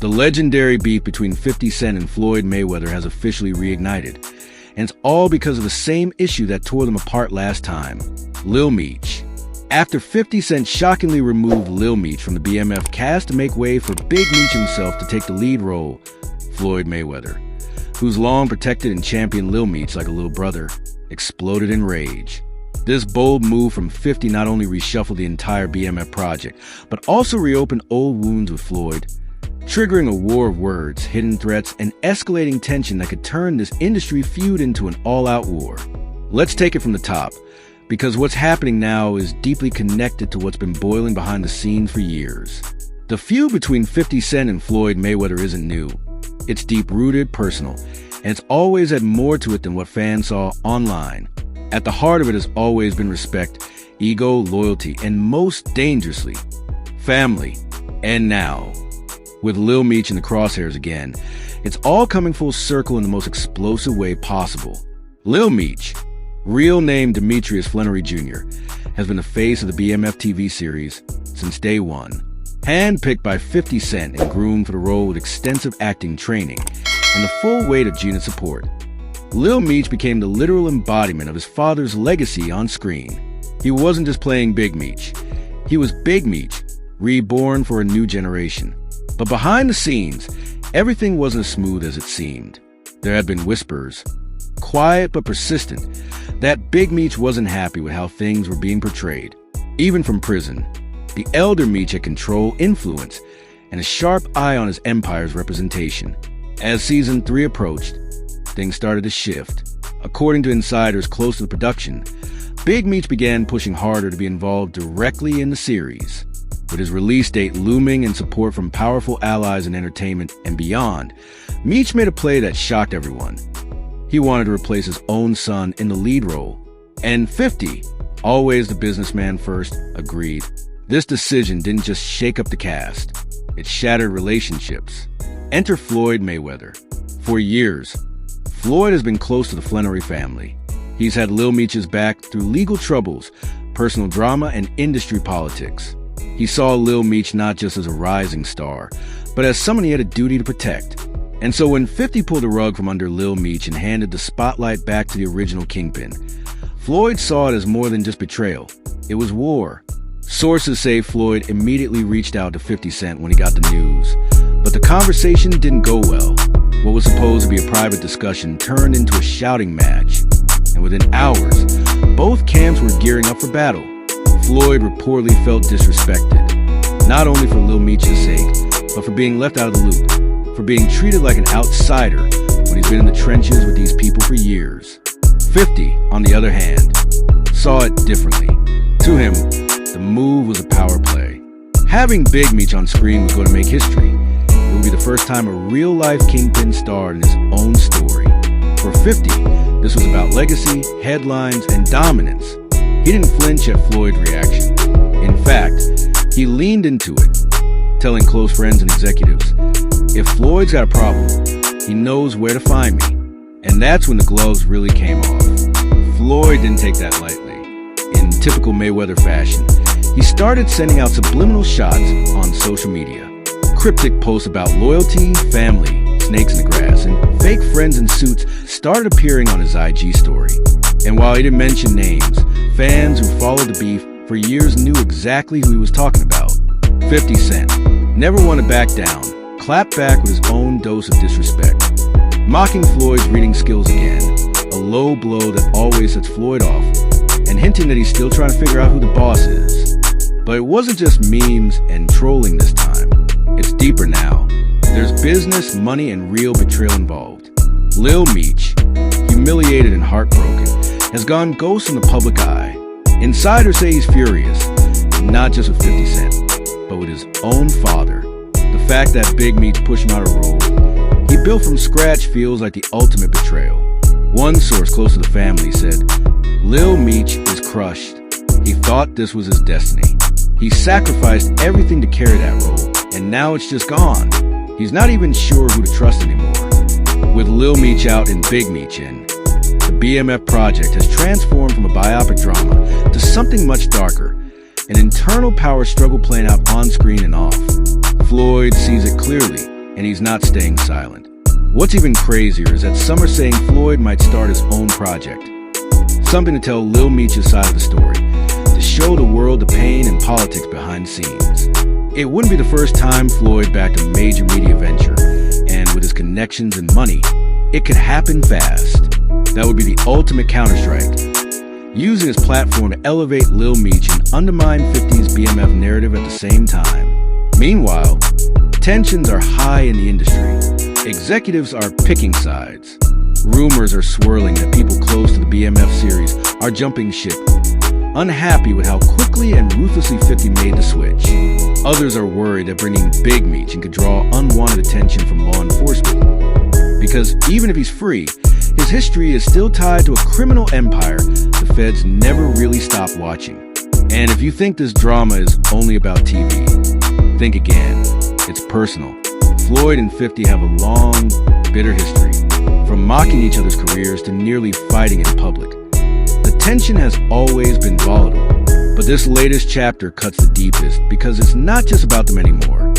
The legendary beef between 50 Cent and Floyd Mayweather has officially reignited, and it's all because of the same issue that tore them apart last time, Lil Meech. After 50 Cent shockingly removed Lil Meech from the BMF cast to make way for Big Meech himself to take the lead role, Floyd Mayweather, who's long protected and championed Lil Meech like a little brother, exploded in rage. This bold move from 50 not only reshuffled the entire BMF project, but also reopened old wounds with Floyd, triggering a war of words, hidden threats, and escalating tension that could turn this industry feud into an all-out war. Let's take it from the top, because what's happening now is deeply connected to what's been boiling behind the scenes for years. The feud between 50 Cent and Floyd Mayweather isn't new. It's deep-rooted, personal, and it's always had more to it than what fans saw online. At the heart of it has always been respect, ego, loyalty, and most dangerously, family. And now, with Lil Meech in the crosshairs again, it's all coming full circle in the most explosive way possible. Lil Meech, real name Demetrius Flannery Jr., has been the face of the BMF TV series since day one. Handpicked by 50 Cent and groomed for the role with extensive acting training and the full weight of Gina's support, Lil Meech became the literal embodiment of his father's legacy on screen. He wasn't just playing Big Meech. He was Big Meech, reborn for a new generation. But behind the scenes, everything wasn't as smooth as it seemed. There had been whispers, quiet but persistent, that Big Meech wasn't happy with how things were being portrayed. Even from prison, the elder Meech had control, influence, and a sharp eye on his empire's representation. As season 3 approached, things started to shift. According to insiders close to the production, Big Meech began pushing harder to be involved directly in the series. With his release date looming and support from powerful allies in entertainment and beyond, Meech made a play that shocked everyone. He wanted to replace his own son in the lead role. And 50, always the businessman first, agreed. This decision didn't just shake up the cast, it shattered relationships. Enter Floyd Mayweather. For years, Floyd has been close to the Flannery family. He's had Lil Meech's back through legal troubles, personal drama, and industry politics. He saw Lil Meech not just as a rising star, but as someone he had a duty to protect. And so when 50 pulled the rug from under Lil Meech and handed the spotlight back to the original kingpin, Floyd saw it as more than just betrayal. It was war. Sources say Floyd immediately reached out to 50 Cent when he got the news. But the conversation didn't go well. What was supposed to be a private discussion turned into a shouting match. And within hours, both camps were gearing up for battle. Floyd reportedly felt disrespected, not only for Lil Meech's sake, but for being left out of the loop, for being treated like an outsider when he's been in the trenches with these people for years. 50, on the other hand, saw it differently. To him, the move was a power play. Having Big Meech on screen was going to make history. It would be the first time a real-life kingpin starred in his own story. For 50, this was about legacy, headlines, and dominance. He didn't flinch at Floyd's reaction. In fact, he leaned into it, telling close friends and executives, if Floyd's got a problem, he knows where to find me. And that's when the gloves really came off. Floyd didn't take that lightly. In typical Mayweather fashion, he started sending out subliminal shots on social media. Cryptic posts about loyalty, family, snakes in the grass, and fake friends in suits started appearing on his IG story. And while he didn't mention names, fans who followed the beef for years knew exactly who he was talking about. 50 Cent never wanted to back down, clapped back with his own dose of disrespect, mocking Floyd's reading skills again, a low blow that always sets Floyd off, and hinting that he's still trying to figure out who the boss is. But it wasn't just memes and trolling this time. It's deeper now. There's business, money, and real betrayal involved. Lil Meech, humiliated and heartbroken, has gone ghost in the public eye. Insiders say he's furious, not just with 50 Cent, but with his own father. The fact that Big Meech pushed him out of role he built from scratch feels like the ultimate betrayal. One source close to the family said, Lil Meech is crushed. He thought this was his destiny. He sacrificed everything to carry that role, and now it's just gone. He's not even sure who to trust anymore. With Lil Meech out and Big Meech in, the BMF project has transformed from a biopic drama to something much darker, an internal power struggle playing out on screen and off. Floyd sees it clearly. and he's not staying silent. What's even crazier is that some are saying Floyd might start his own project. Something to tell Lil Meech's side of the story, to show the world the pain and politics behind the scenes. It wouldn't be the first time Floyd backed a major media venture, and with his connections and money, it could happen fast. That would be the ultimate counterstrike, using his platform to elevate Lil Meech and undermine 50's BMF narrative at the same time. Meanwhile, tensions are high in the industry. Executives are picking sides. Rumors are swirling that people close to the BMF series are jumping ship, unhappy with how quickly and ruthlessly 50 made the switch. Others are worried that bringing Big Meech could draw unwanted attention from law enforcement. Because even if he's free, his history is still tied to a criminal empire the feds never really stop watching. And if you think this drama is only about TV, think again. It's personal. Floyd and 50 have a long, bitter history, from mocking each other's careers to nearly fighting in public. The tension has always been volatile, but this latest chapter cuts the deepest because it's not just about them anymore.